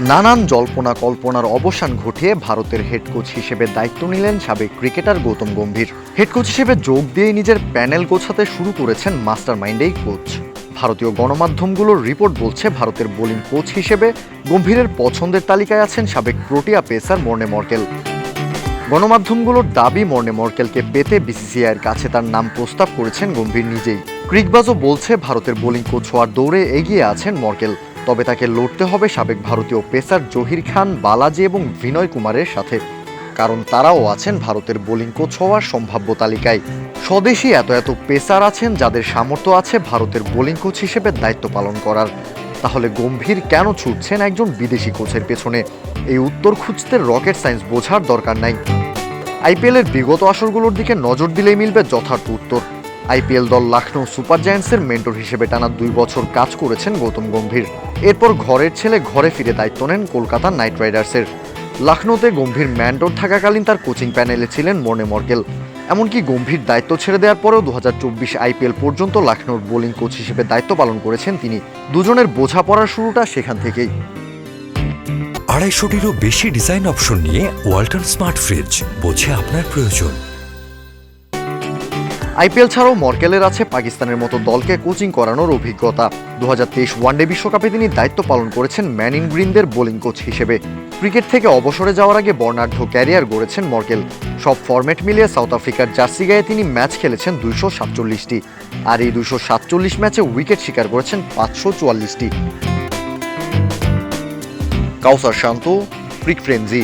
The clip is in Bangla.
নানান জল্পনা কল্পনার অবসান ঘটিয়ে ভারতের হেড কোচ হিসেবে দায়িত্ব নিলেন সাবেক cricketer Gautam Gambhir. Head coach হিসেবে যোগ দিয়ে নিজের প্যানেল গোছাতে শুরু করেছেন মাস্টার মাইন্ড এই কোচ। ভারতীয় গণমাধ্যমগুলোর রিপোর্ট বলছে ভারতের বোলিং কোচ হিসেবে গম্ভীরের পছন্দের তালিকায় আছেন সাবেক প্রোটিয়া পেসার মর্নে মর্কেল। গণমাধ্যমগুলোর দাবি মর্নে মর্কেলকে পেতে বিসিসিআইয়ের কাছে তার নাম প্রস্তাব করেছেন গম্ভীর নিজেই। ক্রিকবাজও বলছে ভারতের বোলিং কোচ হওয়ার দৌড়ে এগিয়ে আছেন মর্কেল, তবে তাকে লড়তে হবে সাবেক ভারতীয় পেসার জহির খান, বালাজি এবং বিনয় কুমারের সাথে, কারণ তারাও আছেন ভারতের বোলিং কোচ হওয়ার সম্ভাব্য তালিকায়। স্বদেশী এত পেসার আছেন যাদের সামর্থ্য আছে ভারতের বোলিং কোচ হিসেবে দায়িত্ব পালন করার। তাহলে গম্ভীর কেন ছুটছেন একজন বিদেশি কোচের পেছনে? এই উত্তর খুঁজতে রকেট সায়েন্স বোঝার দরকার নাই। আইপিএলের বিগত আসরগুলোর দিকে নজর দিলেই মিলবে যথার্থ উত্তর। আইপিএল দল লখনৌ সুপার জায়ান্টসের মেন্টর হিসেবে টানা 2 বছর কাজ করেছেন গৌতম গম্ভীর। এরপর ঘরের ছেলে ঘরে ফিরে দায়িত্ব নেন কলকাতা নাইট রাইডার্সের। লখনৌতে গম্ভীর মেন্টর থাকাকালীন তার কোচিং প্যানেলে ছিলেন মর্নে মর্কেল। এমনকি গম্ভীর দায়িত্ব ছেড়ে দেওয়ার পরেও 2024 আইপিএল পর্যন্ত লখনৌর বোলিং কোচ হিসেবে দায়িত্ব পালন করেছেন তিনি। দুজনের বোঝাপড়ার শুরুটা সেখান থেকেই। 250-টিরও বেশি ডিজাইন অপশন নিয়ে ওয়ালটন স্মার্ট ফ্রিজ, বোঝে আপনার প্রয়োজন। আইপিএল ছাড়াও মর্কেলের আছে পাকিস্তানের মতো দলকে কোচিং করানোর অভিজ্ঞতা। 2023 ওয়ানডে বিশ্বকাপে তিনি দায়িত্ব পালন করেছেন ম্যান ইন গ্রিনদের বোলিং কোচ হিসেবে। ক্রিকেট থেকে অবসরে যাওয়ার আগে বর্ণাঢ্য ক্যারিয়ার গড়েছেন মর্কেল। সব ফরম্যাট মিলিয়ে সাউথ আফ্রিকার জার্সি গায়ে তিনি ম্যাচ খেলেছেন 247টি, আর এই 247 ম্যাচে উইকেট শিকার করেছেন 544টি। কাউসার শান্ত, ক্রিক ফ্রেঞ্জি।